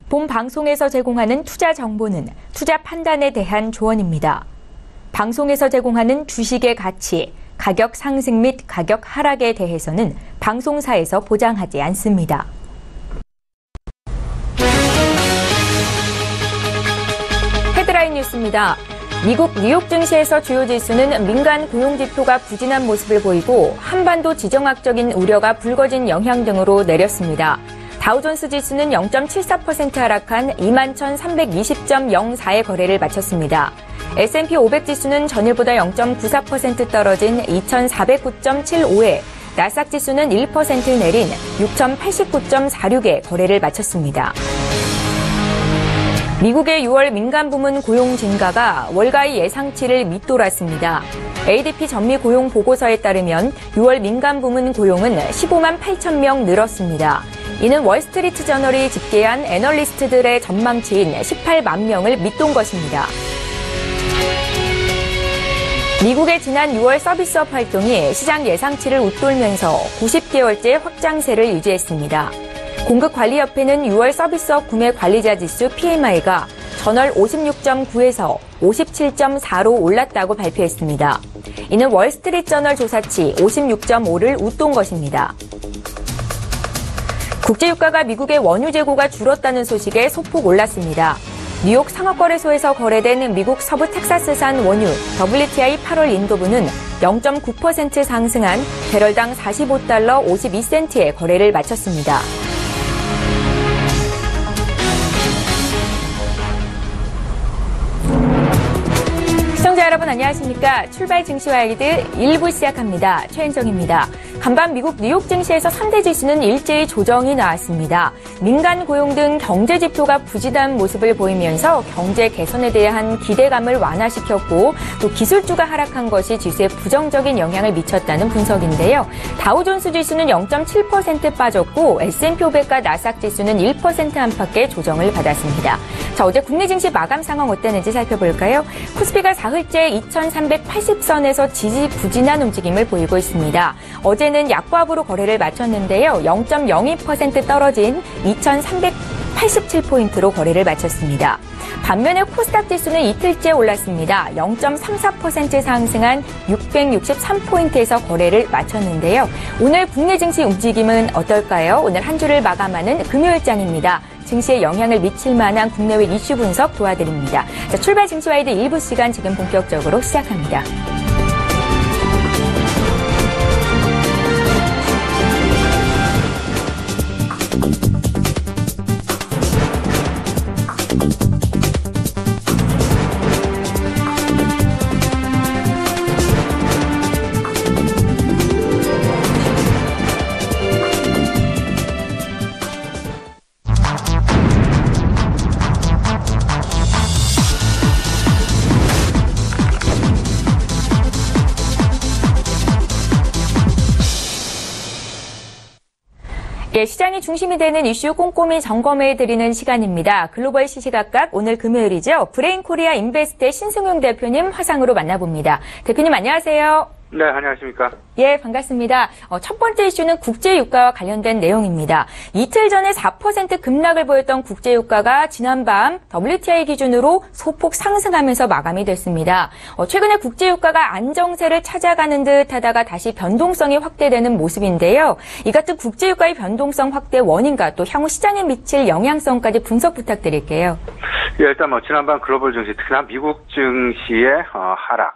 본 방송에서 제공하는 투자 정보는 투자 판단에 대한 조언입니다. 방송에서 제공하는 주식의 가치, 가격 상승 및 가격 하락에 대해서는 방송사에서 보장하지 않습니다. 헤드라인 뉴스입니다. 미국 뉴욕 증시에서 주요 지수는 민간 고용 지표가 부진한 모습을 보이고 한반도 지정학적인 우려가 불거진 영향 등으로 내렸습니다. 다우존스 지수는 0.74% 하락한 21,320.04의 거래를 마쳤습니다. S&P 500 지수는 전일보다 0.94% 떨어진 2,409.75에, 나스닥 지수는 1% 내린 6,089.46의 거래를 마쳤습니다. 미국의 6월 민간 부문 고용 증가가 월가의 예상치를 밑돌았습니다. ADP 전미 고용 보고서에 따르면 6월 민간 부문 고용은 15만 8천 명 늘었습니다. 이는 월스트리트 저널이 집계한 애널리스트들의 전망치인 18만 명을 밑돈 것입니다. 미국의 지난 6월 서비스업 활동이 시장 예상치를 웃돌면서 90개월째 확장세를 유지했습니다. 공급관리협회는 6월 서비스업 구매 관리자 지수 PMI가 전월 56.9에서 57.4로 올랐다고 발표했습니다. 이는 월스트리트 저널 조사치 56.5를 웃돈 것입니다. 국제유가가 미국의 원유 재고가 줄었다는 소식에 소폭 올랐습니다. 뉴욕 상업거래소에서 거래된 미국 서부 텍사스산 원유 WTI 8월 인도분은 0.9% 상승한 배럴당 45달러 52센트의 거래를 마쳤습니다. 시청자 여러분 안녕하십니까? 출발 증시와 가이드 1부 시작합니다. 최현정입니다. 간밤 미국 뉴욕 증시에서 3대 지수는 일제히 조정이 나왔습니다. 민간 고용 등 경제 지표가 부진한 모습을 보이면서 경제 개선에 대한 기대감을 완화시켰고 또 기술주가 하락한 것이 지수에 부정적인 영향을 미쳤다는 분석인데요. 다우존스 지수는 0.7% 빠졌고 S&P 500과 나스닥 지수는 1% 안팎의 조정을 받았습니다. 자, 어제 국내 증시 마감 상황 어땠는지 살펴볼까요? 코스피가 사흘째 2380선에서 지지부진한 움직임을 보이고 있습니다. 어제는 약보합으로 거래를 마쳤는데요. 0.02% 떨어진 2387포인트로 거래를 마쳤습니다. 반면에 코스닥 지수는 이틀째 올랐습니다. 0.34% 상승한 663포인트에서 거래를 마쳤는데요. 오늘 국내 증시 움직임은 어떨까요? 오늘 한 주를 마감하는 금요일장입니다. 증시에 영향을 미칠 만한 국내외 이슈 분석 도와드립니다. 자, 출발 증시와이드 일부 시간 지금 본격적으로 시작합니다. 시장이 중심이 되는 이슈 꼼꼼히 점검해드리는 시간입니다. 글로벌 시시각각 오늘 금요일이죠. 브레인 코리아 인베스트의 신승용 대표님 화상으로 만나봅니다. 대표님 안녕하세요. 네, 안녕하십니까. 예, 반갑습니다. 첫 번째 이슈는 국제유가와 관련된 내용입니다. 이틀 전에 4% 급락을 보였던 국제유가가 지난밤 WTI 기준으로 소폭 상승하면서 마감이 됐습니다. 최근에 국제유가가 안정세를 찾아가는 듯 하다가 다시 변동성이 확대되는 모습인데요. 이 같은 국제유가의 변동성 확대 원인과 또 향후 시장에 미칠 영향성까지 분석 부탁드릴게요. 예, 일단 지난밤 글로벌 증시, 특히나 미국 증시의 하락.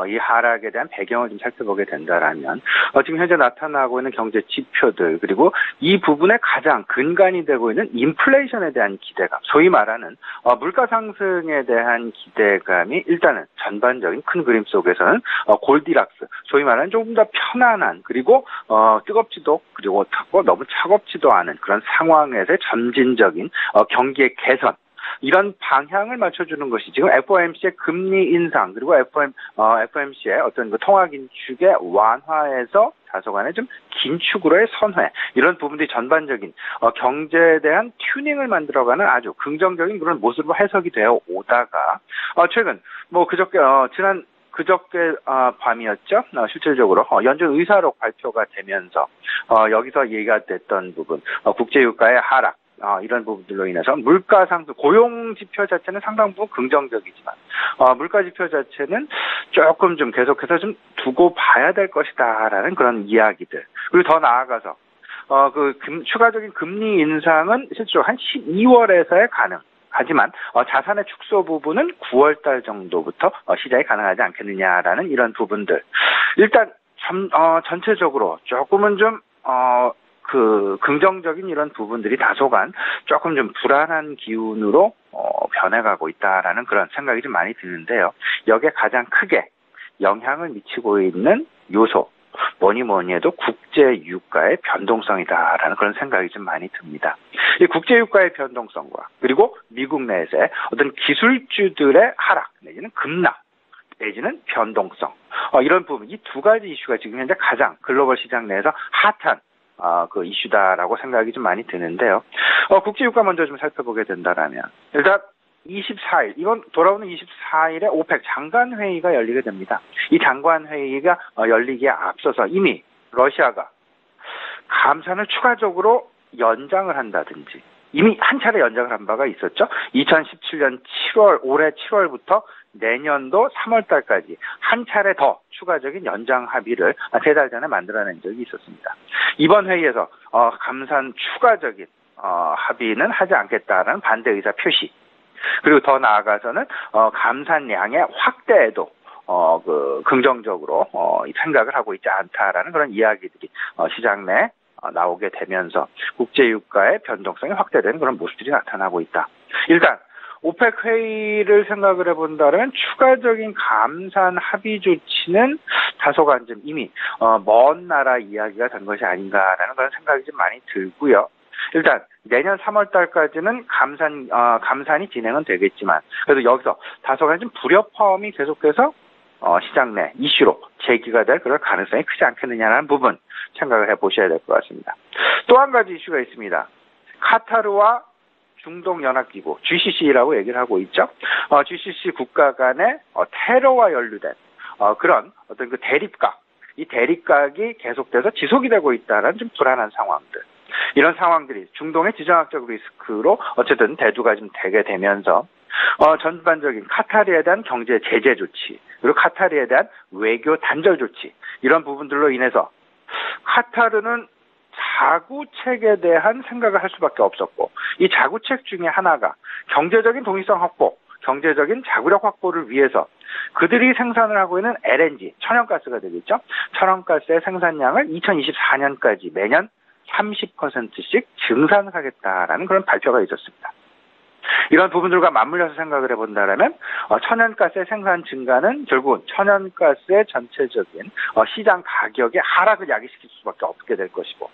이 하락에 대한 배경을 좀 살펴보게 된다라면, 지금 현재 나타나고 있는 경제 지표들, 그리고 이 부분에 가장 근간이 되고 있는 인플레이션에 대한 기대감, 소위 말하는, 물가 상승에 대한 기대감이 일단은 전반적인 큰 그림 속에서는, 골디락스, 소위 말하는 조금 더 편안한, 그리고, 뜨겁지도, 그리고 너무 차갑지도 않은 그런 상황에서의 점진적인, 경기의 개선, 이런 방향을 맞춰주는 것이 지금 FOMC의 금리 인상 그리고 FOMC의 어떤 그 통화 긴축의 완화에서 다소간의 좀 긴축으로의 선회 이런 부분들이 전반적인 경제에 대한 튜닝을 만들어가는 아주 긍정적인 그런 모습으로 해석이 되어 오다가 최근 그저께 밤이었죠. 실질적으로 연준 의사록 발표가 되면서 여기서 얘기가 됐던 부분 국제유가의 하락 이런 부분들로 인해서 물가 상승, 고용 지표 자체는 상당 부분 긍정적이지만 물가 지표 자체는 조금 좀 계속해서 좀 두고 봐야 될 것이다라는 그런 이야기들. 그리고 더 나아가서 추가적인 금리 인상은 실제로 한 12월에서야 가능. 하지만 자산의 축소 부분은 9월 달 정도부터 시작이 가능하지 않겠느냐라는 이런 부분들. 일단 전체적으로 조금은 좀 긍정적인 이런 부분들이 다소간 조금 좀 불안한 기운으로 변해가고 있다라는 그런 생각이 좀 많이 드는데요. 여기에 가장 크게 영향을 미치고 있는 요소, 뭐니 해도 국제 유가의 변동성이다라는 그런 생각이 좀 많이 듭니다. 이 국제 유가의 변동성과 그리고 미국 내에서의 어떤 기술주들의 하락 내지는 급락 내지는 변동성, 이런 부분, 이 두 가지 이슈가 지금 현재 가장 글로벌 시장 내에서 핫한 그 이슈다라고 생각이 좀 많이 드는데요. 국제 유가 먼저 좀 살펴보게 된다라면 일단 24일, 이번 돌아오는 24일에 오펙 장관 회의가 열리게 됩니다. 이 장관 회의가 열리기에 앞서서 이미 러시아가 감산을 추가적으로 연장을 한다든지 이미 한 차례 연장을 한 바가 있었죠. 2017년 7월, 올해 7월부터 내년도 3월 달까지 한 차례 더 추가적인 연장 합의를 3달 전에 만들어낸 적이 있었습니다. 이번 회의에서 감산 추가적인 합의는 하지 않겠다라는 반대 의사 표시. 그리고 더 나아가서는 감산량의 확대에도 긍정적으로 생각을 하고 있지 않다라는 그런 이야기들이 시장 내 나오게 되면서 국제 유가의 변동성이 확대되는 그런 모습들이 나타나고 있다. 일단 오펙 회의를 생각을 해본다면 추가적인 감산 합의 조치는 다소간 좀 이미 먼 나라 이야기가 된 것이 아닌가라는 그런 생각이 좀 많이 들고요. 일단 내년 3월 달까지는 감산이 진행은 되겠지만 그래도 여기서 다소간 좀 불협화음이 계속해서 시장 내 이슈로 제기가 될 그럴 가능성이 크지 않겠느냐는 부분 생각을 해보셔야 될 것 같습니다. 또 한 가지 이슈가 있습니다. 카타르와 중동연합기구 GCC라고 얘기를 하고 있죠. GCC 국가 간의 테러와 연루된 그런 어떤 그 대립각, 이 대립각이 계속돼서 지속이 되고 있다는 좀 불안한 상황들. 이런 상황들이 중동의 지정학적 리스크로 어쨌든 대두가 좀 되게 되면서 전반적인 카타르에 대한 경제 제재 조치, 그리고 카타르에 대한 외교 단절 조치, 이런 부분들로 인해서 카타르는 자구책에 대한 생각을 할 수밖에 없었고, 이 자구책 중에 하나가 경제적인 독립성 확보, 경제적인 자구력 확보를 위해서 그들이 생산을 하고 있는 LNG, 천연가스가 되겠죠. 천연가스의 생산량을 2024년까지 매년 30%씩 증산하겠다라는 그런 발표가 있었습니다. 이런 부분들과 맞물려서 생각을 해본다면 천연가스의 생산 증가는 결국은 천연가스의 전체적인 시장 가격의 하락을 야기시킬 수밖에 없게 될 것이고,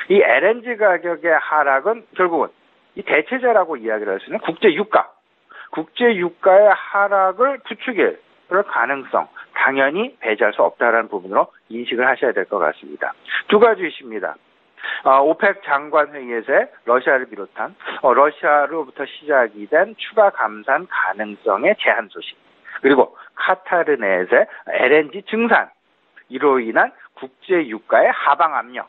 이 LNG 가격의 하락은 결국은 이 대체제라고 이야기를 할 수 있는 국제 유가의 하락을 부추길 그럴 가능성 당연히 배제할 수 없다라는 부분으로 인식을 하셔야 될 것 같습니다. 두 가지 이슈입니다. 오펙 장관 회의에서의 러시아를 비롯한 러시아로부터 시작이 된 추가 감산 가능성의 제한 소식, 그리고 카타르 내에서의 LNG 증산, 이로 인한 국제 유가의 하방 압력.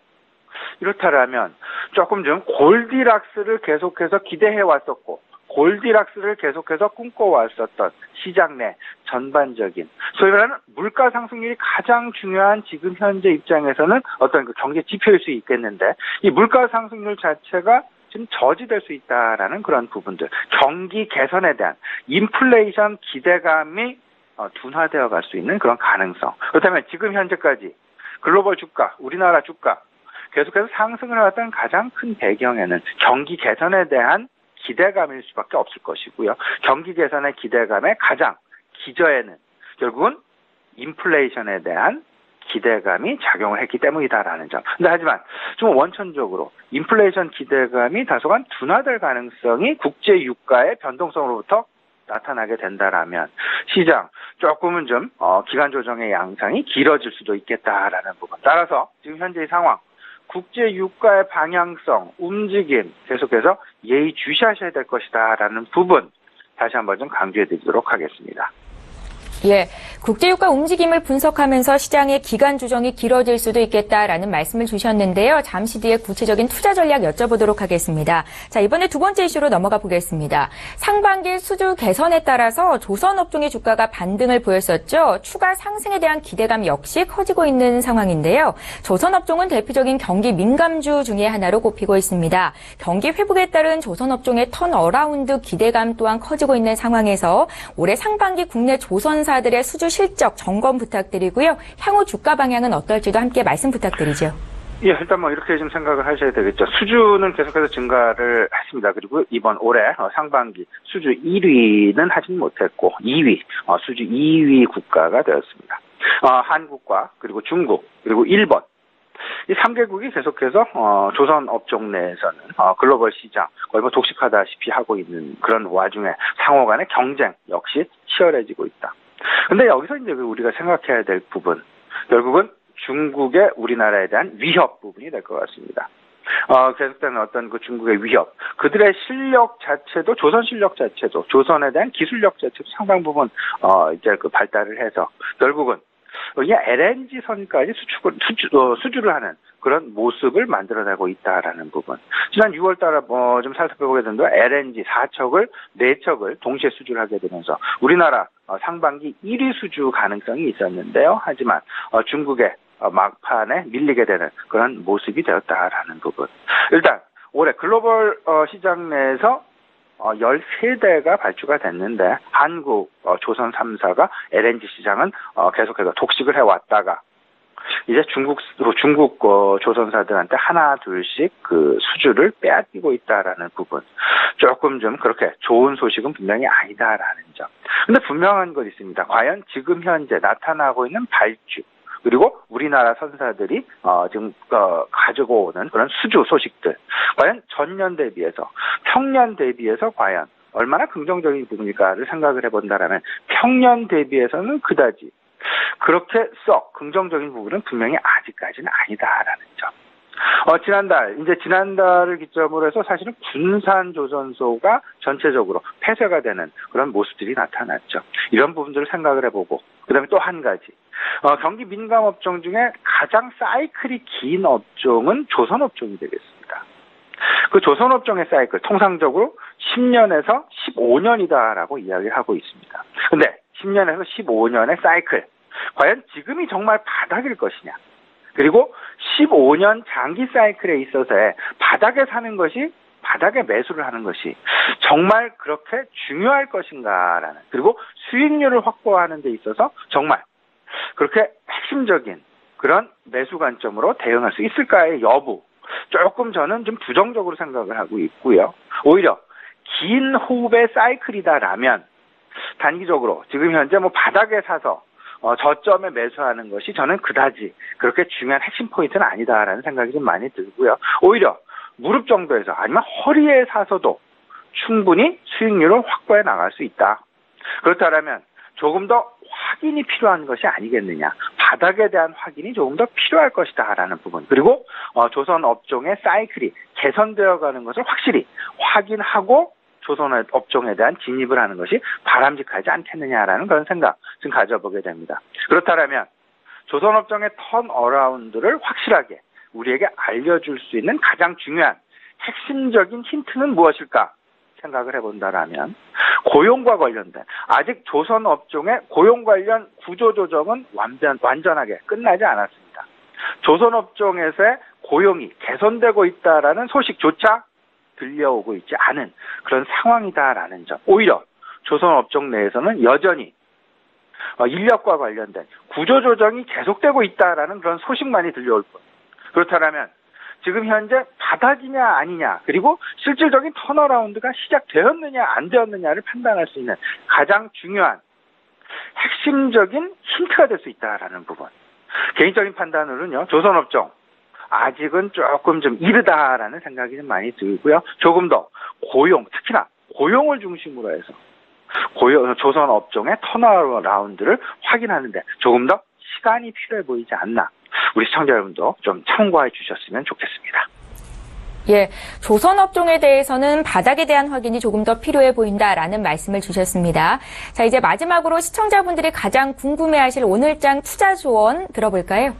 이렇다면 조금 좀 골디락스를 계속해서 기대해 왔었고 골디락스를 계속해서 꿈꿔왔었던 시장 내 전반적인 소위 말하는 물가 상승률이 가장 중요한 지금 현재 입장에서는 어떤 그 경제 지표일 수 있겠는데, 이 물가 상승률 자체가 지금 저지될 수 있다라는 그런 부분들, 경기 개선에 대한 인플레이션 기대감이 둔화되어 갈 수 있는 그런 가능성. 그렇다면 지금 현재까지 글로벌 주가, 우리나라 주가 계속해서 상승을 해왔던 가장 큰 배경에는 경기 개선에 대한 기대감일 수밖에 없을 것이고요. 경기 개선의 기대감의 가장 기저에는 결국은 인플레이션에 대한 기대감이 작용을 했기 때문이다라는 점. 근데 하지만 좀 원천적으로 인플레이션 기대감이 다소간 둔화될 가능성이 국제 유가의 변동성으로부터 나타나게 된다라면 시장 조금은 좀 기간 조정의 양상이 길어질 수도 있겠다라는 부분. 따라서 지금 현재의 상황, 국제 유가의 방향성, 움직임 계속해서 예의주시하셔야 될 것이다라는 부분 다시 한번 좀 강조해 드리도록 하겠습니다. 예, 국제유가 움직임을 분석하면서 시장의 기간 조정이 길어질 수도 있겠다라는 말씀을 주셨는데요. 잠시 뒤에 구체적인 투자 전략 여쭤보도록 하겠습니다. 자, 이번에 두 번째 이슈로 넘어가 보겠습니다. 상반기 수주 개선에 따라서 조선업종의 주가가 반등을 보였었죠. 추가 상승에 대한 기대감 역시 커지고 있는 상황인데요. 조선업종은 대표적인 경기 민감주 중에 하나로 꼽히고 있습니다. 경기 회복에 따른 조선업종의 턴어라운드 기대감 또한 커지고 있는 상황에서 올해 상반기 국내 조선사들의 수주 실적 점검 부탁드리고요. 향후 주가 방향은 어떨지도 함께 말씀 부탁드리죠. 예, 일단 이렇게 좀 생각을 하셔야 되겠죠. 수주는 계속해서 증가를 했습니다. 그리고 이번 올해 상반기 수주 1위는 하진 못했고 2위, 수주 2위 국가가 되었습니다. 한국과 그리고 중국 그리고 일본. 이 3개국이 계속해서 조선 업종 내에서는 글로벌 시장 거의 독식하다시피 하고 있는 그런 와중에 상호 간의 경쟁 역시 치열해지고 있다. 근데 여기서 이제 우리가 생각해야 될 부분, 결국은 중국의 우리나라에 대한 위협 부분이 될 것 같습니다. 계속되는 어떤 그 중국의 위협, 그들의 실력 자체도, 조선 실력 자체도, 조선에 대한 기술력 자체도 상당 부분, 이제 그 발달을 해서, 결국은, 이 LNG 선까지 수주를 하는 그런 모습을 만들어내고 있다라는 부분. 지난 6월 달에 좀 살펴보게 된다면 LNG 4척을, 4척을 동시에 수주를 하게 되면서 우리나라 상반기 1위 수주 가능성이 있었는데요. 하지만 중국의 막판에 밀리게 되는 그런 모습이 되었다라는 부분. 일단 올해 글로벌 시장 내에서 13대가 발주가 됐는데 한국, 조선 3사가 LNG 시장은 계속해서 독식을 해왔다가 이제 중국 조선사들한테 하나 둘씩 그 수주를 빼앗기고 있다라는 부분. 조금 좀 그렇게 좋은 소식은 분명히 아니다라는 점. 근데 분명한 건 있습니다. 과연 지금 현재 나타나고 있는 발주 그리고 우리나라 선사들이 지금 가지고 오는 그런 수주 소식들, 과연 전년 대비해서, 평년 대비해서 과연 얼마나 긍정적인 부분일까를 생각을 해본다라면 평년 대비해서는 그다지 그렇게 썩 긍정적인 부분은 분명히 아직까지는 아니다라는 점. 지난달을 기점으로 해서 사실은 군산조선소가 전체적으로 폐쇄가 되는 그런 모습들이 나타났죠. 이런 부분들을 생각을 해보고, 그 다음에 또 한 가지. 경기 민감 업종 중에 가장 사이클이 긴 업종은 조선업종이 되겠습니다. 그 조선업종의 사이클, 통상적으로 10년에서 15년이다라고 이야기를 하고 있습니다. 근데 10년에서 15년의 사이클, 과연 지금이 정말 바닥일 것이냐? 그리고 15년 장기 사이클에 있어서의 바닥에 사는 것이, 바닥에 매수를 하는 것이 정말 그렇게 중요할 것인가라는, 그리고 수익률을 확보하는 데 있어서 정말 그렇게 핵심적인 그런 매수 관점으로 대응할 수 있을까의 여부, 조금 저는 좀 부정적으로 생각을 하고 있고요. 오히려 긴 호흡의 사이클이다라면 단기적으로 지금 현재 바닥에 사서 저점에 매수하는 것이 저는 그다지 그렇게 중요한 핵심 포인트는 아니다라는 생각이 좀 많이 들고요. 오히려 무릎 정도에서 아니면 허리에 사서도 충분히 수익률을 확보해 나갈 수 있다. 그렇다면 조금 더 확인이 필요한 것이 아니겠느냐. 바닥에 대한 확인이 조금 더 필요할 것이다라는 부분. 그리고 조선 업종의 사이클이 개선되어 가는 것을 확실히 확인하고 조선 업종에 대한 진입을 하는 것이 바람직하지 않겠느냐라는 그런 생각 좀 가져보게 됩니다. 그렇다면 조선 업종의 턴어라운드를 확실하게 우리에게 알려줄 수 있는 가장 중요한 핵심적인 힌트는 무엇일까 생각을 해본다라면 고용과 관련된, 아직 조선 업종의 고용 관련 구조조정은 완전하게 끝나지 않았습니다. 조선 업종에서의 고용이 개선되고 있다라는 소식조차 들려오고 있지 않은 그런 상황이다라는 점. 오히려 조선 업종 내에서는 여전히 인력과 관련된 구조조정이 계속되고 있다라는 그런 소식만이 들려올 뿐. 그렇다면 지금 현재 바닥이냐 아니냐, 그리고 실질적인 턴어라운드가 시작되었느냐 안 되었느냐를 판단할 수 있는 가장 중요한 핵심적인 힌트가 될 수 있다라는 부분. 개인적인 판단으로는요, 조선업종 아직은 조금 좀 이르다라는 생각이 좀 많이 들고요. 조금 더 고용, 특히나 고용을 중심으로 해서 조선 업종의 턴어라운드를 확인하는데 조금 더 시간이 필요해 보이지 않나. 우리 시청자 여러분도 좀 참고해 주셨으면 좋겠습니다. 예, 조선업종에 대해서는 바닥에 대한 확인이 조금 더 필요해 보인다라는 말씀을 주셨습니다. 자, 이제 마지막으로 시청자분들이 가장 궁금해하실 오늘장 투자 조언 들어볼까요?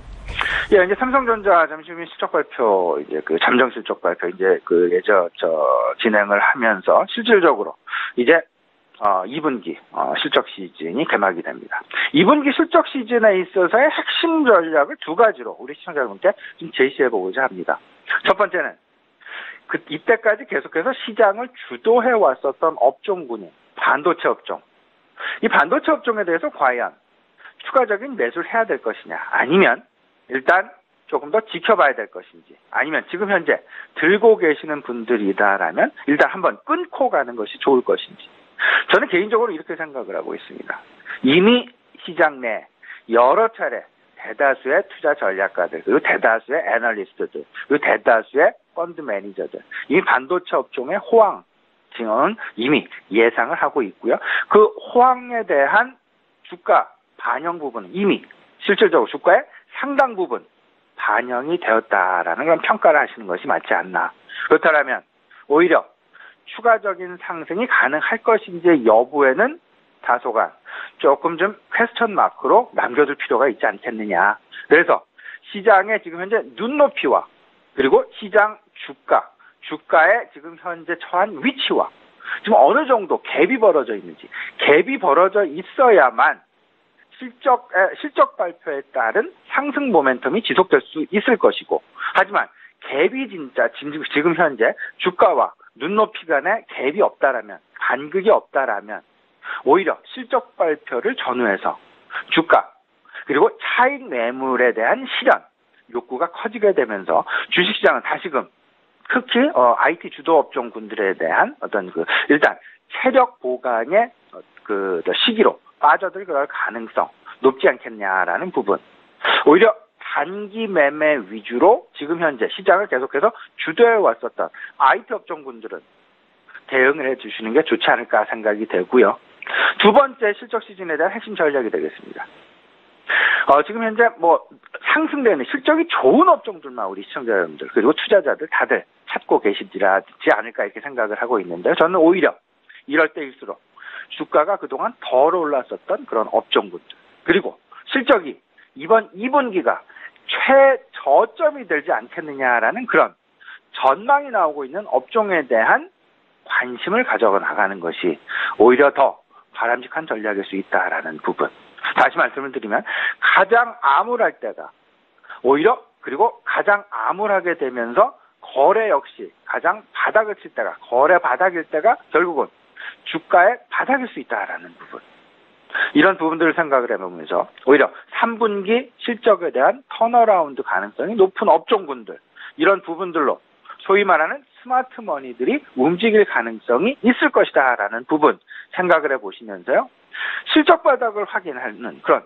예, 이제 삼성전자 잠시 후에 실적 발표, 이제 그 잠정 실적 발표, 이제 그 진행을 하면서 실질적으로 이제 2분기 실적 시즌이 개막이 됩니다. 2분기 실적 시즌에 있어서의 핵심 전략을 두 가지로 우리 시청자 여러분께 좀 제시해보고자 합니다. 첫 번째는 이때까지 계속해서 시장을 주도해 왔었던 업종군인 반도체 업종. 이 반도체 업종에 대해서 과연 추가적인 매수를 해야 될 것이냐, 아니면 일단 조금 더 지켜봐야 될 것인지, 아니면 지금 현재 들고 계시는 분들이다라면 일단 한번 끊고 가는 것이 좋을 것인지. 저는 개인적으로 이렇게 생각을 하고 있습니다. 이미 시장 내 여러 차례 대다수의 투자 전략가들, 그리고 대다수의 애널리스트들, 그리고 대다수의 펀드 매니저들, 이미 반도체 업종의 호황은 이미 예상을 하고 있고요. 그 호황에 대한 주가 반영 부분은 이미 실질적으로 주가의 상당 부분 반영이 되었다라는 그런 평가를 하시는 것이 맞지 않나. 그렇다면 오히려 추가적인 상승이 가능할 것인지 여부에는 다소간 조금 좀 퀘스천 마크로 남겨둘 필요가 있지 않겠느냐. 그래서 시장의 지금 현재 눈높이와 그리고 시장 주가의 지금 현재 처한 위치와 지금 어느 정도 갭이 벌어져 있는지, 갭이 벌어져 있어야만 실적 발표에 따른 상승 모멘텀이 지속될 수 있을 것이고, 하지만 갭이 진짜 지금 현재 주가와 눈높이 간에 갭이 없다라면, 간극이 없다라면 오히려 실적 발표를 전후해서 주가 그리고 차익 매물에 대한 실현 욕구가 커지게 되면서 주식시장은 다시금 특히 IT 주도 업종군들에 대한 어떤 일단 체력 보강의 시기로 빠져들 가능성 높지 않겠냐라는 부분. 오히려 단기 매매 위주로 지금 현재 시장을 계속해서 주도해 왔었던 IT 업종군들은 대응을 해주시는 게 좋지 않을까 생각이 되고요. 두 번째 실적 시즌에 대한 핵심 전략이 되겠습니다. 지금 현재 상승되는 실적이 좋은 업종들만 우리 시청자 여러분들 그리고 투자자들 다들 찾고 계시지 않을까 이렇게 생각을 하고 있는데요. 저는 오히려 이럴 때일수록 주가가 그동안 덜 올랐었던 그런 업종군들, 그리고 실적이 이번 2분기가 최저점이 되지 않겠느냐라는 그런 전망이 나오고 있는 업종에 대한 관심을 가져나가는 것이 오히려 더 바람직한 전략일 수 있다라는 부분. 다시 말씀을 드리면 가장 암울할 때가 오히려, 그리고 가장 암울하게 되면서 거래 역시 가장 바닥을 칠 때가, 거래 바닥일 때가 결국은 주가의 바닥일 수 있다라는 부분. 이런 부분들을 생각을 해보면서 오히려 3분기 실적에 대한 턴어라운드 가능성이 높은 업종군들, 이런 부분들로 소위 말하는 스마트 머니들이 움직일 가능성이 있을 것이다라는 부분 생각을 해보시면서요. 실적 바닥을 확인하는 그런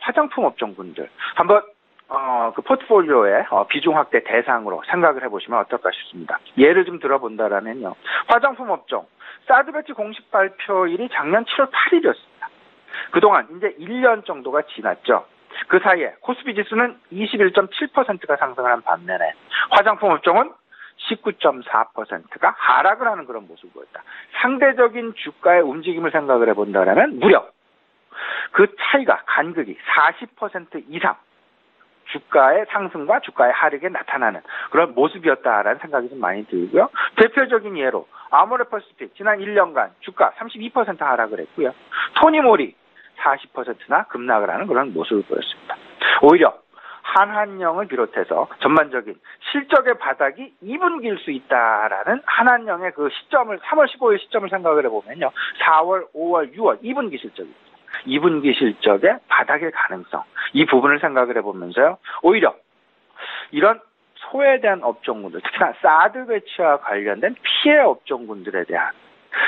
화장품 업종군들 한번 포트폴리오의 비중 확대 대상으로 생각을 해보시면 어떨까 싶습니다. 예를 좀 들어본다라면요. 화장품 업종 사드 배치 공식 발표일이 작년 7월 8일이었습니다. 그동안 이제 1년 정도가 지났죠. 그 사이에 코스피 지수는 21.7%가 상승을 한 반면에 화장품 업종은 19.4%가 하락을 하는 그런 모습을 보였다. 상대적인 주가의 움직임을 생각을 해본다면 무려 그 차이가, 간극이 40% 이상 주가의 상승과 주가의 하락에 나타나는 그런 모습이었다라는 생각이 좀 많이 들고요. 대표적인 예로 아모레퍼시픽 지난 1년간 주가 32% 하락을 했고요. 토니모리 40%나 급락을 하는 그런 모습을 보였습니다. 오히려 한한령을 비롯해서 전반적인 실적의 바닥이 2분기일 수 있다라는 한한령의 그 시점을 3월 15일 시점을 생각을 해보면요. 4월, 5월, 6월 2분기 실적입니다. 2분기 실적의 바닥일 가능성, 이 부분을 생각을 해보면서요. 오히려 이런 소외된 업종군들, 특히나 사드 배치와 관련된 피해 업종군들에 대한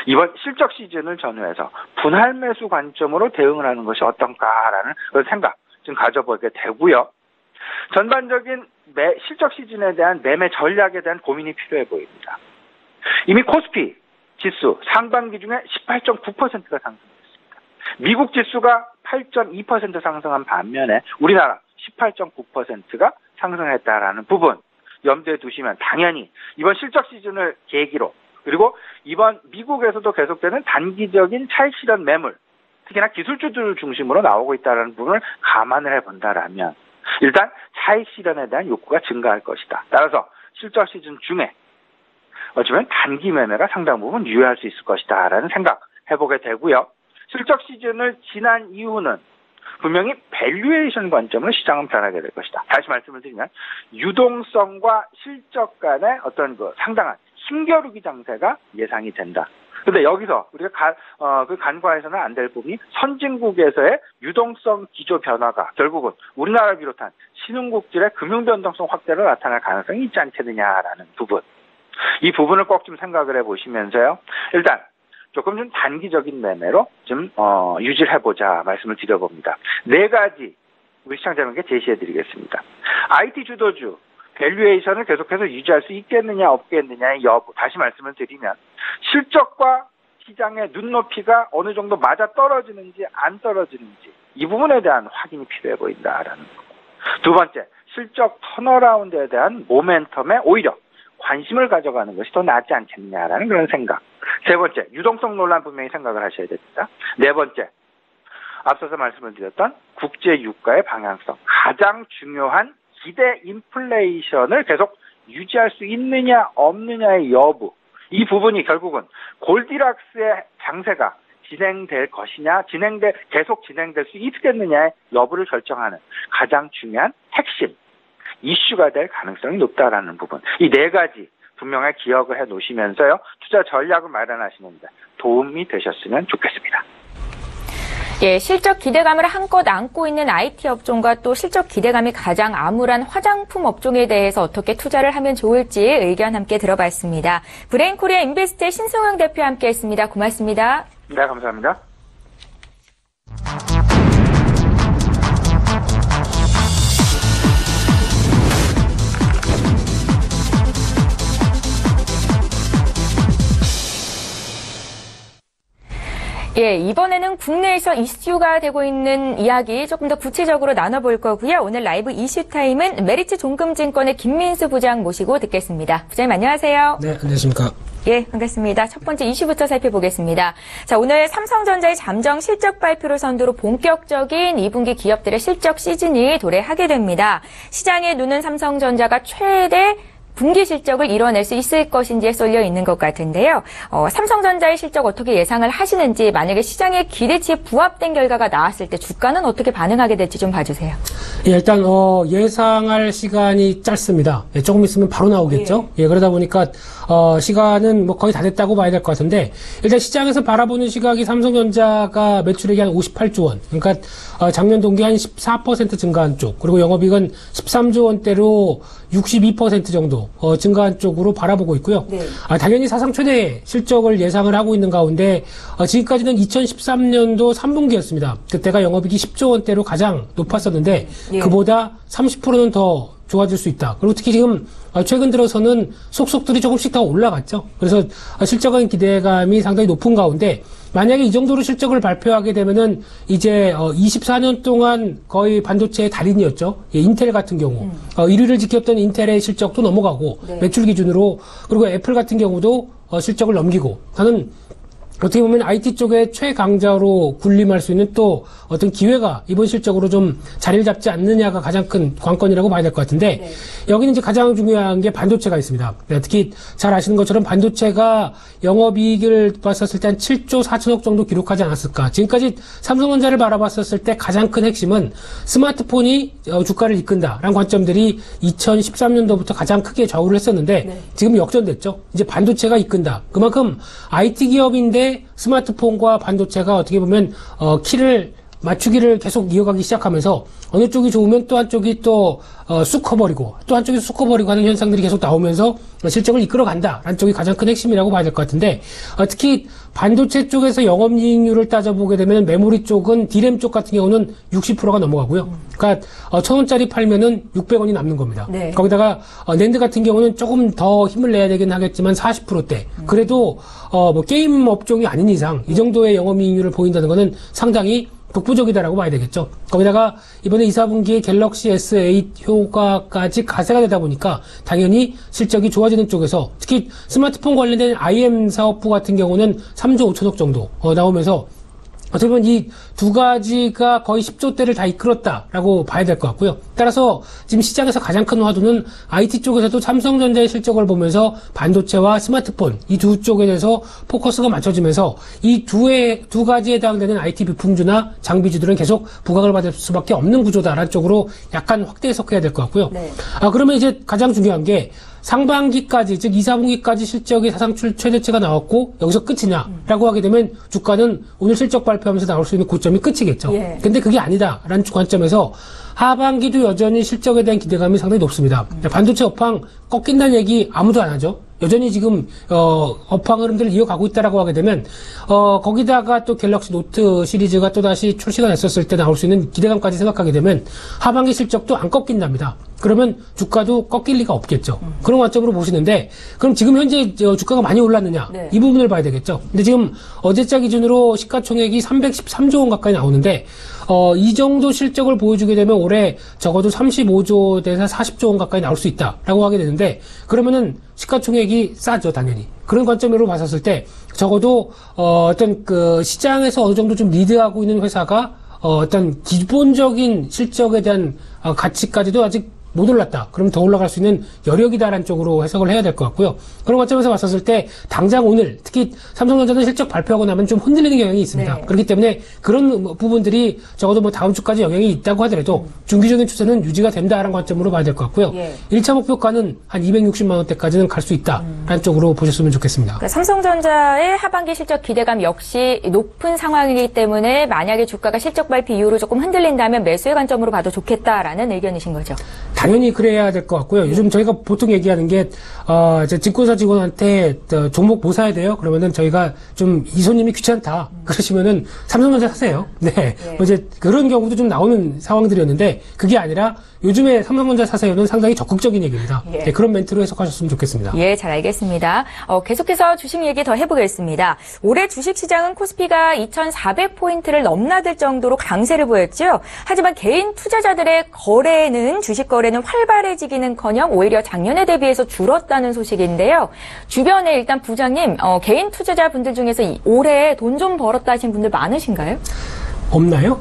이번 실적 시즌을 전후해서 분할 매수 관점으로 대응을 하는 것이 어떤가라는 그런 생각 좀 가져보게 되고요. 전반적인 실적 시즌에 대한 매매 전략에 대한 고민이 필요해 보입니다. 이미 코스피 지수 상반기 중에 18.9%가 상승했습니다. 미국 지수가 8.2% 상승한 반면에 우리나라 18.9%가 상승했다라는 부분. 염두에 두시면 당연히 이번 실적 시즌을 계기로 그리고 이번 미국에서도 계속되는 단기적인 차익 실현 매물 특히나 기술주들 중심으로 나오고 있다는 부분을 감안을 해본다라면 일단 차익 실현에 대한 욕구가 증가할 것이다. 따라서 실적 시즌 중에 어쩌면 단기 매매가 상당 부분 유효할 수 있을 것이다라는 생각 해보게 되고요. 실적 시즌을 지난 이후는 분명히 밸류에이션 관점으로 시장은 변하게 될 것이다. 다시 말씀을 드리면 유동성과 실적 간의 어떤 그 상당한 힘겨루기 장세가 예상이 된다. 근데 여기서 우리가 간과해서는 안 될 부분이 선진국에서의 유동성 기조 변화가 결국은 우리나라 비롯한 신흥국들의 금융 변동성 확대로 나타날 가능성이 있지 않겠느냐라는 부분. 이 부분을 꼭 좀 생각을 해보시면서요. 일단 조금 좀 단기적인 매매로 좀 유지를 해보자 말씀을 드려봅니다. 4가지 우리 시청자분께 제시해드리겠습니다. IT 주도주 밸류에이션을 계속해서 유지할 수 있겠느냐 없겠느냐의 여부. 다시 말씀을 드리면 실적과 시장의 눈높이가 어느 정도 맞아 떨어지는지 안 떨어지는지 이 부분에 대한 확인이 필요해 보인다라는 거. 두 번째, 실적 턴어라운드에 대한 모멘텀에 오히려 관심을 가져가는 것이 더 낫지 않겠느냐라는 그런 생각. 세 번째, 유동성 논란 분명히 생각을 하셔야 됩니다. 네 번째, 앞서서 말씀을 드렸던 국제 유가의 방향성. 가장 중요한 기대 인플레이션을 계속 유지할 수 있느냐 없느냐의 여부. 이 부분이 결국은 골디락스의 장세가 진행될 것이냐, 계속 진행될 수 있겠느냐의 여부를 결정하는 가장 중요한 핵심 이슈가 될 가능성이 높다라는 부분. 이 4가지 분명히 기억을 해 놓으시면서요. 투자 전략을 마련하시는데 도움이 되셨으면 좋겠습니다. 예, 실적 기대감을 한껏 안고 있는 IT 업종과 또 실적 기대감이 가장 암울한 화장품 업종에 대해서 어떻게 투자를 하면 좋을지 의견 함께 들어봤습니다. 브레인코리아 인베스트의 신승영 대표와 함께했습니다. 고맙습니다. 네, 감사합니다. 예, 이번에는 국내에서 이슈가 되고 있는 이야기 조금 더 구체적으로 나눠볼 거고요. 오늘 라이브 이슈타임은 메리츠 종금증권의 김민수 부장 모시고 듣겠습니다. 부장님 안녕하세요. 네, 안녕하십니까. 예, 반갑습니다. 첫 번째 이슈부터 살펴보겠습니다. 자, 오늘 삼성전자의 잠정 실적 발표를 선두로 본격적인 2분기 기업들의 실적 시즌이 도래하게 됩니다. 시장의 눈은 삼성전자가 최대 분기 실적을 이뤄낼 수 있을 것인지에 쏠려 있는 것 같은데요. 삼성전자의 실적 어떻게 예상을 하시는지, 만약에 시장의 기대치에 부합된 결과가 나왔을 때 주가는 어떻게 반응하게 될지 좀 봐주세요. 예, 일단 예상할 시간이 짧습니다. 예, 조금 있으면 바로 나오겠죠. 예, 그러다 보니까 시간은 뭐 거의 다 됐다고 봐야 될 것 같은데, 일단 시장에서 바라보는 시각이 삼성전자가 매출액이 한 58조 원, 그러니까 작년 동기 한 14% 증가한 쪽, 그리고 영업이익은 13조 원대로 62% 정도 증가한 쪽으로 바라보고 있고요. 네. 당연히 사상 최대 실적을 예상을 하고 있는 가운데 지금까지는 2013년도 3분기였습니다. 그때가 영업이익이 10조 원대로 가장 높았었는데 네. 그보다 30%는 더 좋아질 수 있다. 그리고 특히 지금 최근 들어서는 속속들이 조금씩 더 올라갔죠. 그래서 실적은 기대감이 상당히 높은 가운데 만약에 이 정도로 실적을 발표하게 되면은 이제 24년 동안 거의 반도체의 달인이었죠. 예, 인텔 같은 경우 1위를 지켰던 인텔의 실적도 넘어가고 네. 매출 기준으로, 그리고 애플 같은 경우도 실적을 넘기고, 저는 어떻게 보면 IT 쪽의 최강자로 군림할 수 있는 또 어떤 기회가 이번 실적으로 좀 자리를 잡지 않느냐가 가장 큰 관건이라고 봐야 될 것 같은데 네. 여기는 이제 가장 중요한 게 반도체가 있습니다. 네, 특히 잘 아시는 것처럼 반도체가 영업이익을 봤었을 때 한 7조 4천억 정도 기록하지 않았을까. 지금까지 삼성전자를 바라봤었을 때 가장 큰 핵심은 스마트폰이 주가를 이끈다라는 관점들이 2013년도부터 가장 크게 좌우를 했었는데 네. 지금 역전됐죠. 이제 반도체가 이끈다. 그만큼 IT 기업인데 스마트폰과 반도체가 어떻게 보면 키를 맞추기를 계속 이어가기 시작하면서 어느 쪽이 좋으면 또 한쪽이 또 쑥 커버리고 또 한쪽이 쑥 커버리고 하는 현상들이 계속 나오면서 실적을 이끌어간다라는 쪽이 가장 큰 핵심이라고 봐야 될 것 같은데 특히 반도체 쪽에서 영업이익률을 따져보게 되면 메모리 쪽은 D램 쪽 같은 경우는 60%가 넘어가고요. 그러니까 1,000원짜리 팔면은 600원이 남는 겁니다. 네. 거기다가 낸드 같은 경우는 조금 더 힘을 내야 되긴 하겠지만 40%대. 그래도 뭐 게임 업종이 아닌 이상 이 정도의 영업이익률을 보인다는 거는 상당히 독보적이다라고 봐야 되겠죠. 거기다가 이번에 2, 4분기에 갤럭시 S8 효과까지 가세가 되다 보니까 당연히 실적이 좋아지는 쪽에서 특히 스마트폰 관련된 IM 사업부 같은 경우는 3조 5천억 정도 나오면서 어떻게 보면 이 두 가지가 거의 10조대를 다 이끌었다라고 봐야 될 것 같고요. 따라서 지금 시장에서 가장 큰 화두는 IT 쪽에서도 삼성전자의 실적을 보면서 반도체와 스마트폰 이 두 쪽에 대해서 포커스가 맞춰지면서 이 두 가지에 해당되는 IT 비품주나 장비주들은 계속 부각을 받을 수밖에 없는 구조다라는 쪽으로 약간 확대 해석해야 될 것 같고요. 네. 그러면 이제 가장 중요한 게 상반기까지, 즉 2, 4분기까지 실적이 사상 최대치가 나왔고 여기서 끝이냐라고 하게 되면 주가는 오늘 실적 발표하면서 나올 수 있는 고점이 끝이겠죠. 예. 근데 그게 아니다라는 관점에서 하반기도 여전히 실적에 대한 기대감이 상당히 높습니다. 반도체 업황 꺾인다는 얘기 아무도 안 하죠. 여전히 지금 업황 흐름들을 이어가고 있다라고 하게 되면 거기다가 또 갤럭시 노트 시리즈가 또 다시 출시가 됐었을 때 나올 수 있는 기대감까지 생각하게 되면 하반기 실적도 안 꺾인답니다. 그러면 주가도 꺾일 리가 없겠죠. 그런 관점으로 보시는데 그럼 지금 현재 주가가 많이 올랐느냐 네. 이 부분을 봐야 되겠죠. 근데 지금 어제자 기준으로 시가총액이 313조 원 가까이 나오는데 이 정도 실적을 보여주게 되면 올해 적어도 35조에서 40조 원 가까이 나올 수 있다라고 하게 되는데 그러면은 시가총액이 싸죠, 당연히. 그런 관점으로 봤었을 때 적어도 어떤 그 시장에서 어느 정도 좀 리드하고 있는 회사가 어떤 기본적인 실적에 대한 가치까지도 아직 못 올랐다. 그럼 더 올라갈 수 있는 여력이다라는 쪽으로 해석을 해야 될 것 같고요. 그런 관점에서 봤었을 때 당장 오늘 특히 삼성전자는 실적 발표하고 나면 좀 흔들리는 경향이 있습니다. 네. 그렇기 때문에 그런 부분들이 적어도 뭐 다음 주까지 영향이 있다고 하더라도 중기적인 추세는 유지가 된다라는 관점으로 봐야 될 것 같고요. 예. 1차 목표가는 한 260만 원대까지는 갈 수 있다라는 쪽으로 보셨으면 좋겠습니다. 그러니까 삼성전자의 하반기 실적 기대감 역시 높은 상황이기 때문에 만약에 주가가 실적 발표 이후로 조금 흔들린다면 매수의 관점으로 봐도 좋겠다라는 의견이신 거죠. 당연히 그래야 될 것 같고요. 요즘 저희가 보통 얘기하는 게, 이제 증권사 직원한테 종목 뭐 사야 돼요? 그러면은 저희가 좀 이손님이 귀찮다. 그러시면은 삼성전자 사세요. 네. 뭐 이제 그런 경우도 좀 나오는 상황들이었는데 그게 아니라 요즘에 삼성전자 사세요는 상당히 적극적인 얘기입니다. 예. 네, 그런 멘트로 해석하셨으면 좋겠습니다. 예, 잘 알겠습니다. 계속해서 주식 얘기 더 해보겠습니다. 올해 주식시장은 코스피가 2,400포인트를 넘나들 정도로 강세를 보였죠. 하지만 개인 투자자들의 거래는 주식 거래는 활발해지기는커녕 오히려 작년에 대비해서 줄었다는 소식인데요. 주변에 일단 부장님 개인 투자자분들 중에서 올해 돈 좀 벌었다 하신 분들 많으신가요? 없나요?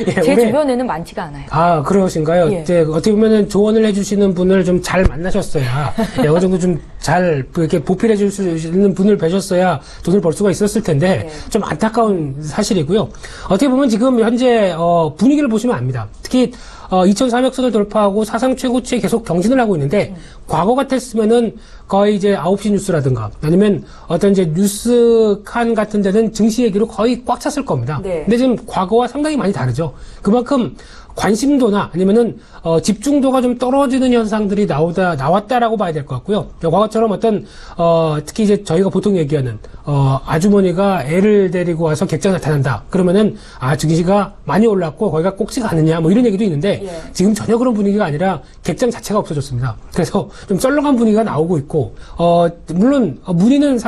예, 제 올해- 주변에는 많지가 않아요. 아, 그러신가요? 예. 이제 어떻게 보면은 조언을 해주시는 분을 좀 잘 만나셨어야, 예, 어느 정도 좀 잘, 이렇게 보필해 줄 수 있는 분을 뵈셨어야 돈을 벌 수가 있었을 텐데, 예. 좀 안타까운 사실이고요. 어떻게 보면 지금 현재, 분위기를 보시면 압니다. 특히, 2,400선을 돌파하고 사상 최고치에 계속 경신을 하고 있는데, 과거 같았으면은 거의 이제 9시 뉴스라든가, 아니면 어떤 이제 뉴스 칸 같은 데는 증시 얘기로 거의 꽉 찼을 겁니다. 네. 근데 지금 과거와 상당히 많이 다르죠. 그만큼 관심도나 아니면은 집중도가 좀 떨어지는 현상들이 나왔다라고 봐야 될 것 같고요. 과거처럼 어떤 특히 이제 저희가 보통 얘기하는 아주머니가 애를 데리고 와서 객장 나타난다. 그러면은 증시가 많이 올랐고 거기가 꼭지 가느냐 뭐 이런 얘기도 있는데 예. 지금 전혀 그런 분위기가 아니라 객장 자체가 없어졌습니다. 그래서 좀 썰렁한 분위기가 나오고 있고 물론 문의는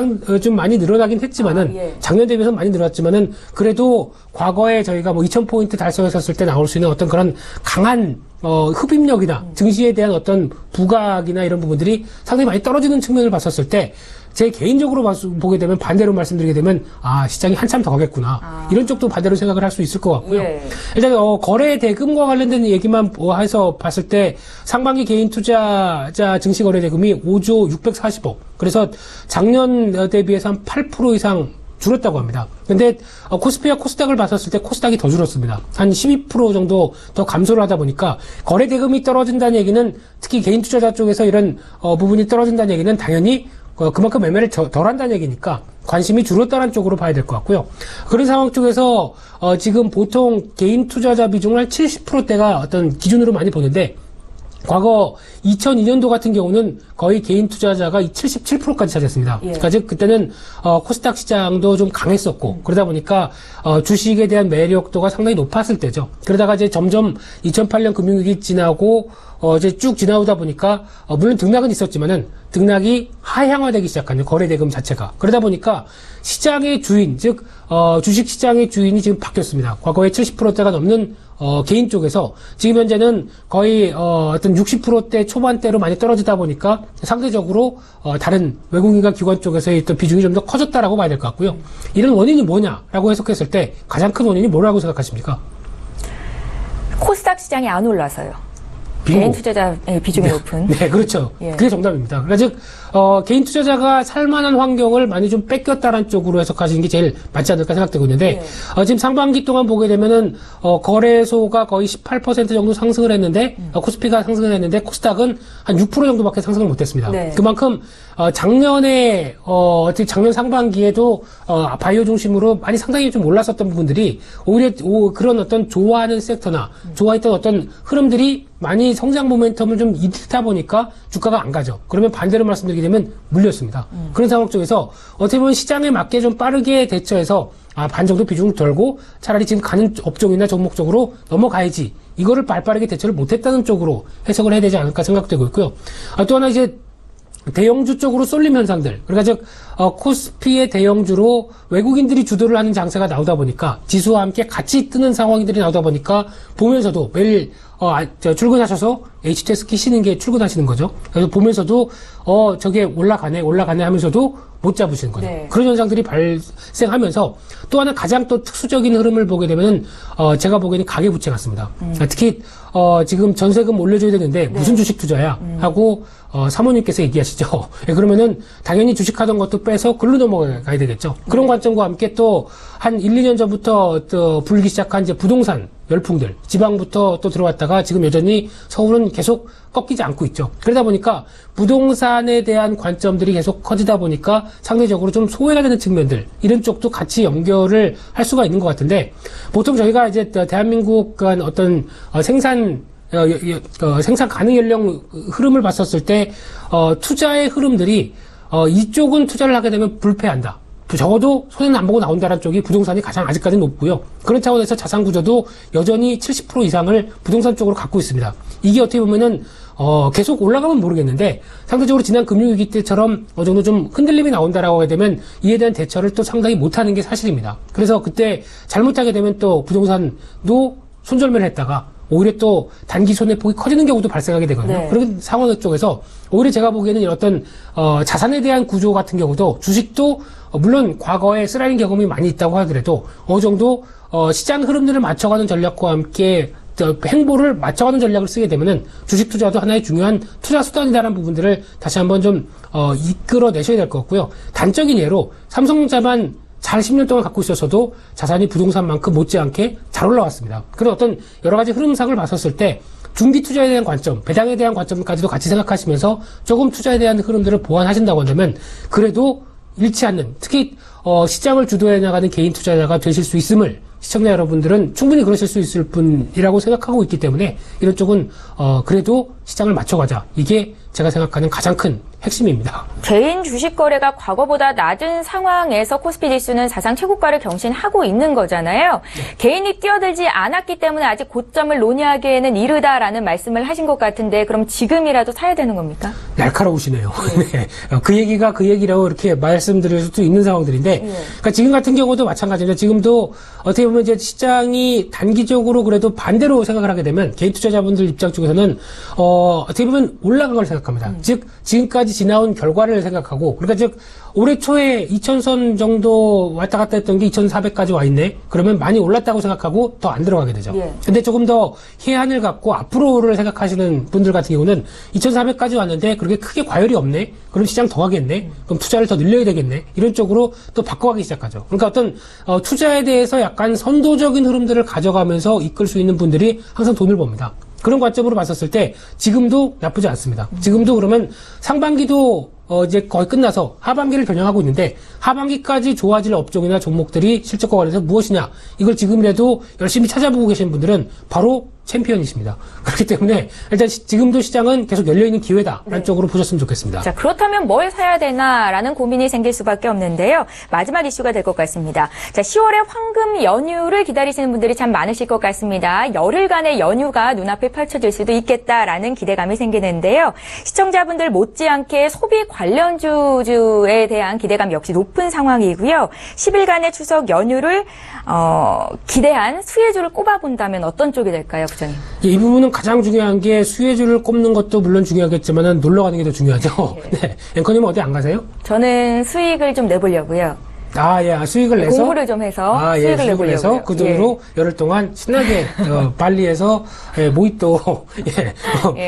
좀 많이 늘어나긴 했지만은 예. 작년 대비해서 많이 늘었지만은 그래도 과거에 저희가 뭐 2,000포인트 달성했었을 때 나올 수 있는 어떤 그런 강한 흡입력이나 증시에 대한 어떤 부각이나 이런 부분들이 상당히 많이 떨어지는 측면을 봤었을 때 제 개인적으로 보게 되면 반대로 말씀드리게 되면 시장이 한참 더 가겠구나 이런 쪽도 반대로 생각을 할 수 있을 것 같고요. 예. 일단 거래 대금과 관련된 얘기만 해서 봤을 때 상반기 개인 투자자 증시 거래 대금이 5조 640억 그래서 작년 대비해서 한 8% 이상 줄었다고 합니다. 근데 코스피와 코스닥을 봤었을 때 코스닥이 더 줄었습니다. 한 12% 정도 더 감소를 하다 보니까 거래 대금이 떨어진다는 얘기는 특히 개인 투자자 쪽에서 이런 부분이 떨어진다는 얘기는 당연히 그만큼 매매를 덜 한다는 얘기니까 관심이 줄었다는 쪽으로 봐야 될 것 같고요. 그런 상황 쪽에서 지금 보통 개인 투자자 비중을 70%대가 어떤 기준으로 많이 보는데 과거 2002년도 같은 경우는 거의 개인 투자자가 77%까지 차지했습니다. 예. 그러니까 즉 그때는 코스닥 시장도 좀 강했었고 그러다 보니까 주식에 대한 매력도가 상당히 높았을 때죠. 그러다가 이제 점점 2008년 금융위기 지나고 이제 쭉 지나오다 보니까 물론 등락은 있었지만은 등락이 하향화되기 시작하는 거래 대금 자체가. 그러다 보니까 시장의 주인, 즉 주식 시장의 주인이 지금 바뀌었습니다. 과거에 70%대가 넘는 개인 쪽에서 지금 현재는 거의 어떤 60%대 초반대로 많이 떨어지다 보니까 상대적으로 다른 외국인과 기관 쪽에서의 어떤 비중이 좀 더 커졌다라고 봐야 될 것 같고요. 이런 원인이 뭐냐라고 해석했을 때 가장 큰 원인이 뭐라고 생각하십니까? 코스닥 시장이 안 올라서요. 개인 투자자 비중이 높은. 네, 그렇죠. 예. 그게 정답입니다. 그러니까 즉 개인 투자자가 살만한 환경을 많이 좀 뺏겼다는 쪽으로 해석하시는 게 제일 맞지 않을까 생각되고 있는데 지금 상반기 동안 보게 되면은 거래소가 거의 18% 정도 상승을 했는데 코스피가 상승을 했는데 코스닥은 한 6% 정도밖에 상승을 못했습니다. 네. 그만큼 작년에 작년 상반기에도 바이오 중심으로 많이 상당히 좀 올랐었던 부분들이 오히려 그런 어떤 좋아하는 섹터나 좋아했던 어떤 흐름들이 많이 성장 모멘텀을 좀 잃다 보니까 주가가 안 가죠. 그러면 반대로 말씀드리게 되면 물렸습니다. 그런 상황 쪽에서 어떻게 보면 시장에 맞게 좀 빠르게 대처해서 반 정도 비중을 덜고 차라리 지금 가는 업종이나 종목 쪽으로 넘어가야지. 이거를 발빠르게 대처를 못했다는 쪽으로 해석을 해야 되지 않을까 생각되고 있고요. 또 하나 이제 대형주 쪽으로 쏠림 현상들. 그러니까 즉 코스피의 대형주로 외국인들이 주도를 하는 장세가 나오다 보니까 지수와 함께 같이 뜨는 상황들이 나오다 보니까 보면서도 매일 출근하셔서 HTS 끼시는 게 출근하시는 거죠. 그래서 보면서도 저게 올라가네 하면서도 못 잡으시는 거죠. 네. 그런 현상들이 발생하면서 또 하나 가장 또 특수적인 흐름을 보게 되면은 제가 보기에는 가계부채 같습니다. 특히 지금 전세금 올려줘야 되는데 무슨 주식 투자야 하고 사모님께서 얘기하시죠. 그러면은 당연히 주식하던 것도 빼서 글로 넘어가야 되겠죠. 그런 관점과 함께 또 한 1, 2년 전부터 또 불기 시작한 이제 부동산 열풍들, 지방부터 또 들어왔다가 지금 여전히 서울은 계속 꺾이지 않고 있죠. 그러다 보니까 부동산에 대한 관점들이 계속 커지다 보니까 상대적으로 좀 소외가 되는 측면들, 이런 쪽도 같이 연결을 할 수가 있는 것 같은데, 보통 저희가 이제 대한민국 간 어떤 생산 가능 연령 흐름을 봤었을 때, 투자의 흐름들이, 이쪽은 투자를 하게 되면 불패한다. 적어도 손해는 안 보고 나온다는 쪽이 부동산이 가장 아직까지는 높고요. 그런 차원에서 자산 구조도 여전히 70% 이상을 부동산 쪽으로 갖고 있습니다. 이게 어떻게 보면은 계속 올라가면 모르겠는데 상대적으로 지난 금융위기 때처럼 어느 정도 좀 흔들림이 나온다라고 하게 되면 이에 대한 대처를 또 상당히 못하는 게 사실입니다. 그래서 그때 잘못하게 되면 또 부동산도 손절매를 했다가 오히려 또 단기 손해폭이 커지는 경우도 발생하게 되거든요. 네. 그런 상황 쪽에서 오히려 제가 보기에는 어떤 자산에 대한 구조 같은 경우도 주식도 물론 과거에 쓰라린 경험이 많이 있다고 하더라도 어느 정도 시장 흐름들을 맞춰가는 전략과 함께 행보를 맞춰가는 전략을 쓰게 되면은 주식 투자도 하나의 중요한 투자 수단이라는 부분들을 다시 한번 좀 이끌어내셔야 될 것 같고요. 단적인 예로 삼성전자만 잘 10년 동안 갖고 있었어도 자산이 부동산만큼 못지않게 잘 올라왔습니다. 그런 어떤 여러 가지 흐름상을 봤었을 때 중기 투자에 대한 관점, 배당에 대한 관점까지도 같이 생각하시면서 조금 투자에 대한 흐름들을 보완하신다고 한다면 그래도 잃지 않는, 특히 시장을 주도해 나가는 개인 투자자가 되실 수 있음을 시청자 여러분들은 충분히 그러실 수 있을 뿐이라고 생각하고 있기 때문에 이런 쪽은 그래도 시장을 맞춰가자. 이게 제가 생각하는 가장 큰 핵심입니다. 개인 주식 거래가 과거보다 낮은 상황에서 코스피 지수는 사상 최고가를 경신하고 있는 거잖아요. 개인이 뛰어들지 않았기 때문에 아직 고점을 논의하기에는 이르다라는 말씀을 하신 것 같은데 그럼 지금이라도 사야 되는 겁니까? 날카로우시네요. 네. 그 얘기가 그 얘기라고 이렇게 말씀드릴 수도 있는 상황들인데 그러니까 지금 같은 경우도 마찬가지입니다. 지금도 어떻게 보면 이제 시장이 단기적으로 그래도 반대로 생각을 하게 되면 개인 투자자분들 입장 쪽에서는 어떻게 보면 올라간 걸 생각합니다. 즉 지금까지 지나온 결과를 생각하고 그러니까 즉 올해 초에 2000선 정도 왔다 갔다 했던 게 2400까지 와 있네. 그러면 많이 올랐다고 생각하고 더 안 들어가게 되죠. 근데 조금 더 해안을 갖고 앞으로를 생각하시는 분들 같은 경우는 2400까지 왔는데 그렇게 크게 과열이 없네. 그럼 시장 더 가겠네. 그럼 투자를 더 늘려야 되겠네. 이런 쪽으로 또 바꿔가기 시작하죠. 그러니까 어떤 투자에 대해서 약간 선도적인 흐름들을 가져가면서 이끌 수 있는 분들이 항상 돈을 법니다. 그런 관점으로 봤었을 때 지금도 나쁘지 않습니다. 지금도 그러면 상반기도 이제 거의 끝나서 하반기를 겨냥하고 있는데 하반기까지 좋아질 업종이나 종목들이 실적과 관련해서 무엇이냐 이걸 지금이라도 열심히 찾아보고 계신 분들은 바로 챔피언이십니다. 그렇기 때문에 일단 지금도 시장은 계속 열려있는 기회다라는 쪽으로 보셨으면 좋겠습니다. 자, 그렇다면 뭘 사야 되나라는 고민이 생길 수밖에 없는데요. 마지막 이슈가 될 것 같습니다. 자, 10월에 황금 연휴를 기다리시는 분들이 참 많으실 것 같습니다. 열흘간의 연휴가 눈앞에 펼쳐질 수도 있겠다라는 기대감이 생기는데요. 시청자분들 못지않게 소비 관련주에 대한 기대감 역시 높은 상황이고요. 10일간의 추석 연휴를 기대한 수혜주를 꼽아본다면 어떤 쪽이 될까요, 부장님? 이 부분은 가장 중요한 게 수혜주를 꼽는 것도 물론 중요하겠지만 놀러 가는 게 더 중요하죠. 네. 앵커님은 어디 안 가세요? 저는 수익을 좀 내보려고요. 예, 수익을 내서 공부를 좀 해서 수익을 내서 그 돈으로 열흘 동안 신나게 발리에서 모히또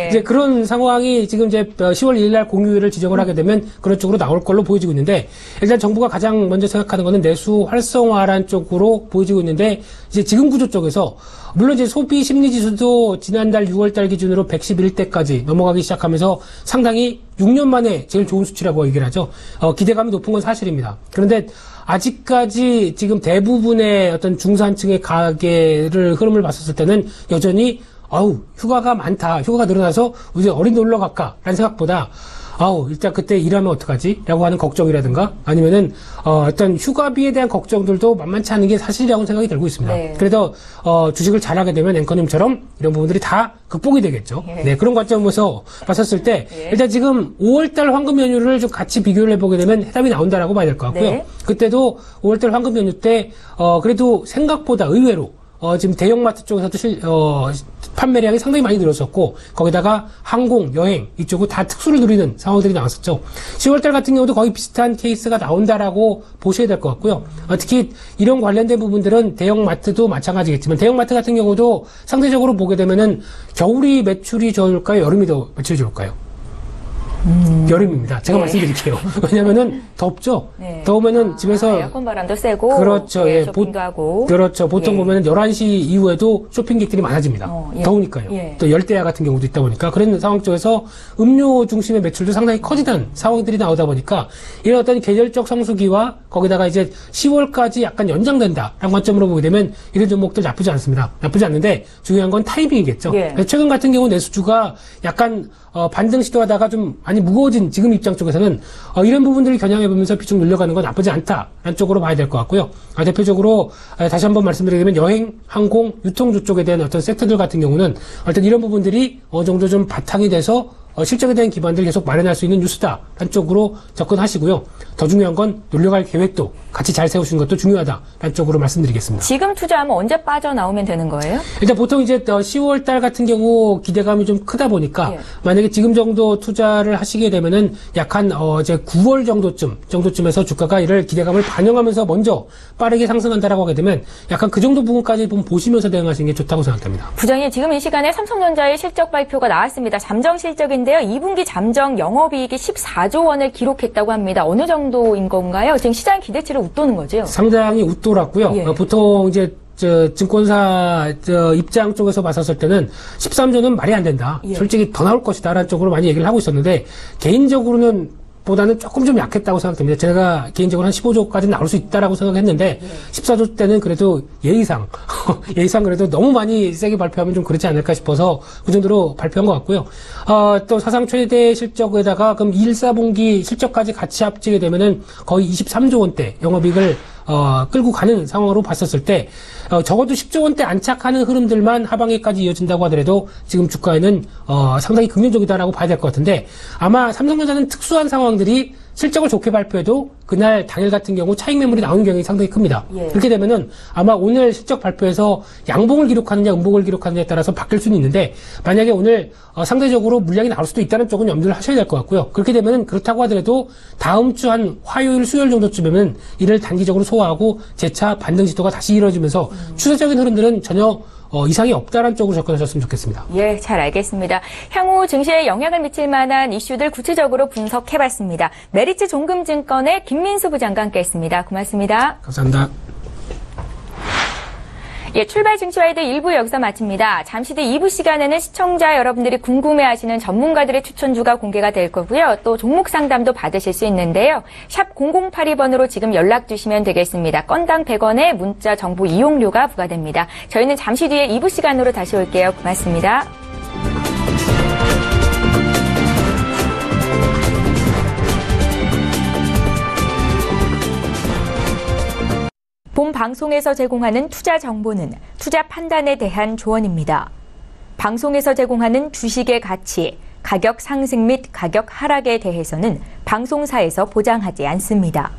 이제 그런 상황이 지금 이제 10월 1일 날 공휴일을 지정을 하게 되면 그런 쪽으로 나올 걸로 보여지고 있는데 일단 정부가 가장 먼저 생각하는 거는 내수 활성화라는 쪽으로 보여지고 있는데 이제 지금 구조 쪽에서 물론 이제 소비 심리 지수도 지난달 6월 달 기준으로 111대까지 넘어가기 시작하면서 상당히 6년 만에 제일 좋은 수치라고 얘기를 하죠. 기대감이 높은 건 사실입니다. 그런데 아직까지 지금 대부분의 어떤 중산층의 가계를 흐름을 봤었을 때는 여전히 휴가가 많다. 휴가가 늘어나서 이제 어린 놀러 갈까라는 생각보다 일단 그때 일하면 어떡하지? 라고 하는 걱정이라든가 아니면은 어떤 휴가비에 대한 걱정들도 만만치 않은 게 사실이라고 생각이 들고 있습니다. 네. 그래서 주식을 잘하게 되면 앵커님처럼 이런 부분들이 다 극복이 되겠죠. 예. 네, 그런 관점에서 봤었을 때 예. 일단 지금 5월달 황금 연휴를 좀 같이 비교를 해보게 되면 해답이 나온다라고 봐야 될 것 같고요. 네. 그때도 5월달 황금 연휴 때 그래도 생각보다 의외로 지금 대형마트 쪽에서도 판매량이 상당히 많이 늘었었고 거기다가 항공, 여행 이쪽은 다 특수를 누리는 상황들이 나왔었죠. 10월달 같은 경우도 거의 비슷한 케이스가 나온다라고 보셔야 될 것 같고요. 특히 이런 관련된 부분들은 대형마트도 마찬가지겠지만 대형마트 같은 경우도 상대적으로 보게 되면은 겨울이 매출이 좋을까요? 여름이 더 매출이 좋을까요? 여름입니다. 제가 말씀드릴게요. 왜냐면은 덥죠. 네. 더우면은 집에서 에어컨 바람도 세고 그렇죠. 쇼핑도 하고 그렇죠. 보통 예. 보면은 11시 이후에도 쇼핑객들이 많아집니다. 더우니까요. 예. 또 열대야 같은 경우도 있다 보니까 그런 상황 쪽에서 음료 중심의 매출도 상당히 커지는 상황들이 나오다 보니까 이런 어떤 계절적 성수기와 거기다가 이제 10월까지 약간 연장된다라는 관점으로 보게 되면 이런 종목들 나쁘지 않습니다. 나쁘지 않는데 중요한 건 타이밍이겠죠. 예. 최근 같은 경우 내수주가 약간 반등 시도하다가 좀 많이 무거워진 지금 입장 쪽에서는 이런 부분들을 겨냥해보면서 비중 늘려가는 건 나쁘지 않다라는 쪽으로 봐야 될 것 같고요. 대표적으로 다시 한번 말씀드리면 여행, 항공, 유통주 쪽에 대한 어떤 섹터들 같은 경우는 어떤 이런 부분들이 어느 정도 좀 바탕이 돼서 실적에 대한 기반들을 계속 마련할 수 있는 뉴스다라는 쪽으로 접근하시고요. 더 중요한 건 놀려갈 계획도 같이 잘 세우시는 것도 중요하다라는 쪽으로 말씀드리겠습니다. 지금 투자하면 언제 빠져나오면 되는 거예요? 일단 보통 이제 10월 달 같은 경우 기대감이 좀 크다 보니까 예. 만약에 지금 정도 투자를 하시게 되면은 약한 이제 9월 정도쯤에서 주가가 이를 기대감을 반영하면서 먼저 빠르게 상승한다라고 하게 되면 약간 그 정도 부분까지 보시면서 대응하시는 게 좋다고 생각합니다. 부장님, 지금 이 시간에 삼성전자의 실적 발표가 나왔습니다. 잠정 실적인데요. 2분기 잠정 영업이익이 14조 원을 기록했다고 합니다. 어느 정도인 건가요? 지금 시장 기대치를 웃도는 거죠? 상당히 웃돌았고요. 예. 보통 이제 증권사 입장 쪽에서 봤었을 때는 13조는 말이 안 된다. 예. 솔직히 더 나올 것이다라는 쪽으로 많이 얘기를 하고 있었는데 개인적으로는 보다는 조금 좀 약했다고 생각됩니다. 제가 개인적으로 한 15조까지 나올 수 있다라고 생각했는데 14조 때는 그래도 예의상 그래도 너무 많이 세게 발표하면 좀 그렇지 않을까 싶어서 그 정도로 발표한 것 같고요. 또 사상 최대 실적에다가 그럼 2, 4분기 실적까지 같이 합치게 되면은 거의 23조 원대 영업이익을 끌고 가는 상황으로 봤었을 때 적어도 10조 원대 안착하는 흐름들만 하반기까지 이어진다고 하더라도 지금 주가에는 상당히 긍정적이다라고 봐야 될 것 같은데 아마 삼성전자는 특수한 상황들이 실적을 좋게 발표해도 그날 당일 같은 경우 차익 매물이 나오는 경향이 상당히 큽니다. 예. 그렇게 되면은 아마 오늘 실적 발표에서 양봉을 기록하느냐 음봉을 기록하느냐에 따라서 바뀔 수는 있는데 만약에 오늘 상대적으로 물량이 나올 수도 있다는 쪽은 염두를 하셔야 될 것 같고요. 그렇게 되면은 그렇다고 하더라도 다음 주 한 화요일 수요일 정도쯤이면 이를 단기적으로 소화하고 재차 반등 시도가 다시 이루어지면서 추세적인 흐름들은 전혀 이상이 없다라는 쪽으로 접근하셨으면 좋겠습니다. 예, 잘 알겠습니다. 향후 증시에 영향을 미칠 만한 이슈들 구체적으로 분석해봤습니다. 메리츠 종금증권의 김민수 부장과 함께했습니다. 고맙습니다. 감사합니다. 예, 출발 증시와이드 1부 여기서 마칩니다. 잠시 뒤 2부 시간에는 시청자 여러분들이 궁금해하시는 전문가들의 추천주가 공개가 될 거고요. 또 종목 상담도 받으실 수 있는데요. 샵 0082번으로 지금 연락 주시면 되겠습니다. 건당 100원의 문자 정보 이용료가 부과됩니다. 저희는 잠시 뒤에 2부 시간으로 다시 올게요. 고맙습니다. 본 방송에서 제공하는 투자 정보는 투자 판단에 대한 조언입니다. 방송에서 제공하는 주식의 가치, 가격 상승 및 가격 하락에 대해서는 방송사에서 보장하지 않습니다.